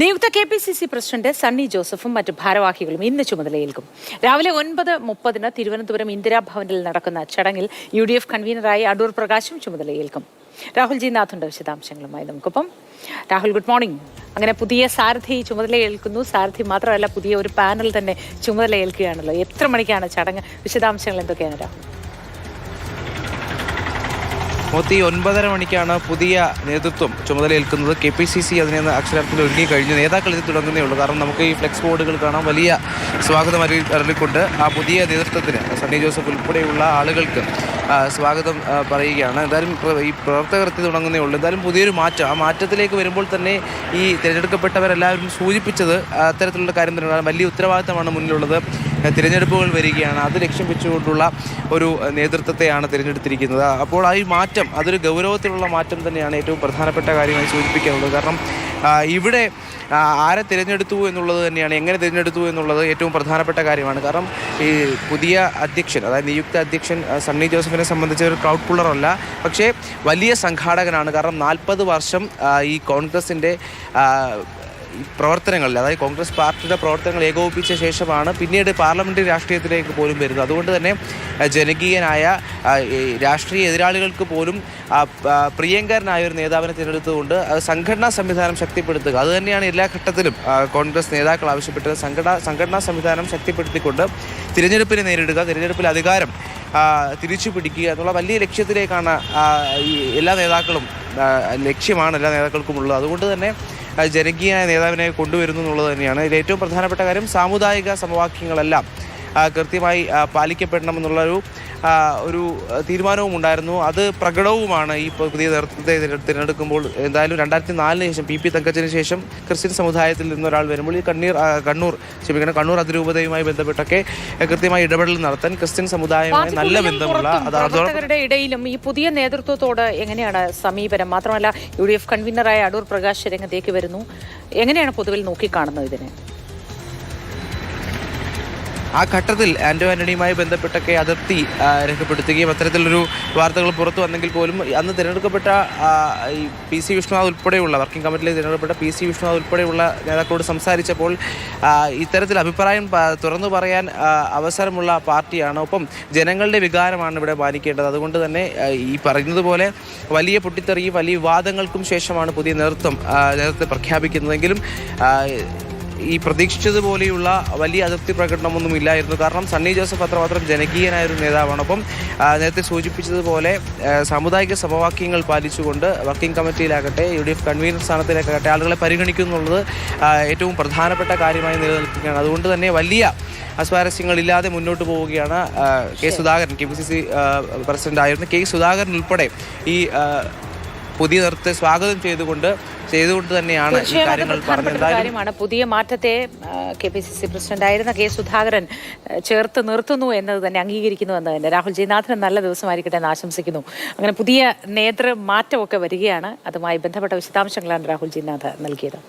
നിയുക്ത KPCC president Sunny ജോസഫും മറ്റ് ഭാരവാഹികളും ഇന്ന് ചുമതലയേൽക്കും. രാവിലെ 9:30 തിരുവനന്തപുരം ഇന്ദിരാഭവനിൽ നടക്കുന്ന ചടങ്ങിൽ UDF കൺവീനറായി അടൂർ പ്രകാശും ചുമതലയേൽക്കും. രാഹുൽ ജി നാഥുണ്ട് വിശദാംശങ്ങളുമായി നമുക്കൊപ്പം. Rahul, good morning. അങ്ങനെ പുതിയ സാരഥി ചുമതലയേൽക്കുന്നു. സാരഥി മാത്രമല്ല, പുതിയ ഒരു പാനൽ തന്നെ ചുമതലയേൽക്കുകയാണല്ലോ. എത്ര മണിക്കാണ് ചടങ്ങ്? വിശദാംശങ്ങൾ എന്തൊക്കെയാണ് രാഹുൽ? മോത്തി 9:30 മണിക്കാണ് പുതിയ നേതൃത്വം ചുമതലയേൽക്കുന്നത്. KPCC അതിനെ അക്ഷരാർത്ഥത്തിൽ ഒരുങ്ങി കഴിഞ്ഞു. നേതാക്കൾ ഇത് തുടങ്ങുന്നേ ഉള്ളൂ. കാരണം നമുക്ക് ഈ ഫ്ലെക്സ് ബോർഡുകൾ കാണാം. വലിയ സ്വാഗതം അറിയിക്കൊണ്ട് ആ പുതിയ നേതൃത്വത്തിന് സണ്ണി ജോസഫ് ഉൾപ്പെടെയുള്ള ആളുകൾക്ക് സ്വാഗതം പറയുകയാണ്. എന്തായാലും ഈ പ്രവർത്തകർ എത്തി തുടങ്ങുന്നേ ഉള്ളൂ. എന്തായാലും പുതിയൊരു മാറ്റം, ആ മാറ്റത്തിലേക്ക് വരുമ്പോൾ തന്നെ ഈ തിരഞ്ഞെടുക്കപ്പെട്ടവരെല്ലാവരും സൂചിപ്പിച്ചത് അത്തരത്തിലുള്ള കാര്യം തന്നെയാണ്. വലിയ ഉത്തരവാദിത്തമാണ് മുന്നിലുള്ളത്. തിരഞ്ഞെടുപ്പുകൾ വരികയാണ്. അത് ലക്ഷ്യം വെച്ചുകൊണ്ടുള്ള ഒരു നേതൃത്വത്തെയാണ് തിരഞ്ഞെടുത്തിരിക്കുന്നത്. അപ്പോൾ ആ ഈ മാറ്റം അതൊരു ഗൗരവത്തിലുള്ള മാറ്റം തന്നെയാണ് ഏറ്റവും പ്രധാനപ്പെട്ട കാര്യമായി സൂചിപ്പിക്കാനുള്ളത്. കാരണം ഇവിടെ ആരെ തിരഞ്ഞെടുത്തു എന്നുള്ളത് തന്നെയാണ്, എങ്ങനെ തിരഞ്ഞെടുത്തു എന്നുള്ളത് ഏറ്റവും പ്രധാനപ്പെട്ട കാര്യമാണ്. കാരണം ഈ പുതിയ അധ്യക്ഷൻ, അതായത് നിയുക്ത അധ്യക്ഷൻ സണ്ണി ജോസഫിനെ സംബന്ധിച്ച് ഒരു ക്രൗഡ് പുള്ളറല്ല, പക്ഷേ വലിയ സംഘാടകനാണ്. കാരണം 40 വർഷം ഈ കോൺഗ്രസിൻ്റെ പ്രവർത്തനങ്ങളിൽ, അതായത് കോൺഗ്രസ് പാർട്ടിയുടെ പ്രവർത്തനങ്ങൾ ഏകോപിപ്പിച്ച ശേഷമാണ് പിന്നീട് പാർലമെൻ്ററി രാഷ്ട്രീയത്തിലേക്ക് പോലും വരുന്നത്. അതുകൊണ്ട് തന്നെ ജനകീയനായ രാഷ്ട്രീയ എതിരാളികൾക്ക് പോലും പ്രിയങ്കരനായ ഒരു നേതാവിനെ തിരഞ്ഞെടുത്തുകൊണ്ട് സംഘടനാ സംവിധാനം ശക്തിപ്പെടുത്തുക, അതുതന്നെയാണ് എല്ലാ ഘട്ടത്തിലും കോൺഗ്രസ് നേതാക്കൾ ആവശ്യപ്പെട്ടത്. സംഘടനാ സംവിധാനം ശക്തിപ്പെടുത്തിക്കൊണ്ട് തിരഞ്ഞെടുപ്പിനെ നേരിടുക, തിരഞ്ഞെടുപ്പിൽ അധികാരം തിരിച്ചു പിടിക്കുക എന്നുള്ള വലിയ ലക്ഷ്യത്തിലേക്കാണ് എല്ലാ നേതാക്കളും ലക്ഷ്യമാണ് എല്ലാ നേതാക്കൾക്കുമുള്ളത്. അതുകൊണ്ട് തന്നെ ജനകീയനായ നേതാവിനെ കൊണ്ടുവരുന്നു എന്നുള്ളത് തന്നെയാണ് ഇതിൽ ഏറ്റവും പ്രധാനപ്പെട്ട കാര്യം. സാമുദായിക സമവാക്യങ്ങളെല്ലാം കൃത്യമായി പാലിക്കപ്പെടണമെന്നുള്ളൊരു ഒരു തീരുമാനവും ഉണ്ടായിരുന്നു. അത് പ്രകടവുമാണ് ഈ പുതിയ നേതൃത്വത്തെ തിരഞ്ഞെടുക്കുമ്പോൾ. എന്തായാലും 2004 ശേഷം PP തങ്കച്ചന് ശേഷം ക്രിസ്ത്യൻ സമുദായത്തിൽ നിന്നൊരാൾ വരുമ്പോൾ ഈ കണ്ണൂർ അതിരൂപതയുമായി ബന്ധപ്പെട്ടൊക്കെ കൃത്യമായി ഇടപെടൽ നടത്താൻ ക്രിസ്ത്യൻ സമുദായവുമായി നല്ല ബന്ധമുള്ള പ്രവർത്തകരുടെ ഇടയിലും ഈ പുതിയ നേതൃത്വത്തോട് എങ്ങനെയാണ് സമീപനം? മാത്രമല്ല, UDF കൺവീനറായ അടൂർ പ്രകാശ് രംഗത്തേക്ക് വരുന്നു. എങ്ങനെയാണ് പൊതുവിൽ നോക്കിക്കാണുന്നത് ഇതിനെ? ആ ഘട്ടത്തിൽ ആൻ്റണിയുമായി ബന്ധപ്പെട്ടൊക്കെ അതിർത്തി രേഖപ്പെടുത്തുകയും അത്തരത്തിലൊരു വാർത്തകൾ പുറത്തു വന്നെങ്കിൽ പോലും അന്ന് തിരഞ്ഞെടുക്കപ്പെട്ട ഈ PC വിഷ്ണുനാഥ് ഉൾപ്പെടെയുള്ള വർക്കിംഗ് കമ്മിറ്റിയിൽ തിരഞ്ഞെടുക്കപ്പെട്ട PC വിഷ്ണുനാഥ് ഉൾപ്പെടെയുള്ള നേതാക്കളോട് സംസാരിച്ചപ്പോൾ ഇത്തരത്തിൽ അഭിപ്രായം തുറന്നു പറയാൻ അവസരമുള്ള പാർട്ടിയാണ്. ഒപ്പം ജനങ്ങളുടെ വികാരമാണ് ഇവിടെ മാനിക്കേണ്ടത്. അതുകൊണ്ട് തന്നെ ഈ പറയുന്നതുപോലെ വലിയ പൊട്ടിത്തെറിയും വലിയ വിവാദങ്ങൾക്കും ശേഷമാണ് പുതിയ നേതൃത്വത്തെ പ്രഖ്യാപിക്കുന്നതെങ്കിലും ഈ പ്രതീക്ഷിച്ചതുപോലെയുള്ള വലിയ അതിർത്തി പ്രകടനമൊന്നും ഇല്ലായിരുന്നു. കാരണം സണ്ണി ജോസഫ് അത്രമാത്രം ജനകീയനായൊരു നേതാവാണ്. ഒപ്പം നേരത്തെ സൂചിപ്പിച്ചതുപോലെ സാമുദായിക സമവാക്യങ്ങൾ പാലിച്ചുകൊണ്ട് വർക്കിംഗ് കമ്മിറ്റിയിലാകട്ടെ UDF കൺവീനർ സ്ഥാനത്തിലേക്കാകട്ടെ ആളുകളെ പരിഗണിക്കുന്നുള്ളത് ഏറ്റവും പ്രധാനപ്പെട്ട കാര്യമായി നിലനിൽക്കുകയാണ്. അതുകൊണ്ട് തന്നെ വലിയ അസ്വാരസ്യങ്ങളില്ലാതെ മുന്നോട്ട് പോവുകയാണ്. Sudhakaran KPCC president K Sudhakaran ഉൾപ്പെടെ ഈ പുതിയ നേതൃത്വത്തെ സ്വാഗതം ചെയ്തുകൊണ്ട് തന്നെയാണ് ഈ കാര്യങ്ങൾ പറഞ്ഞത്. പുതിയ മാറ്റത്തെ KPCC പ്രസിഡന്റായിരുന്ന K സുധാകരൻ ചേർത്ത് നിർത്തുന്നു എന്നത് തന്നെ അംഗീകരിക്കുന്നു എന്ന് തന്നെ. രാഹുൽ ജി നാഥന് നല്ല ദിവസമായിരിക്കട്ടെ എന്ന് ആശംസിക്കുന്നു. അങ്ങനെ പുതിയ നേതൃമാറ്റമൊക്കെ വരികയാണ്. അതുമായി ബന്ധപ്പെട്ട വിശദാംശങ്ങളാണ് രാഹുൽ ജി നാഥ് നൽകിയത്.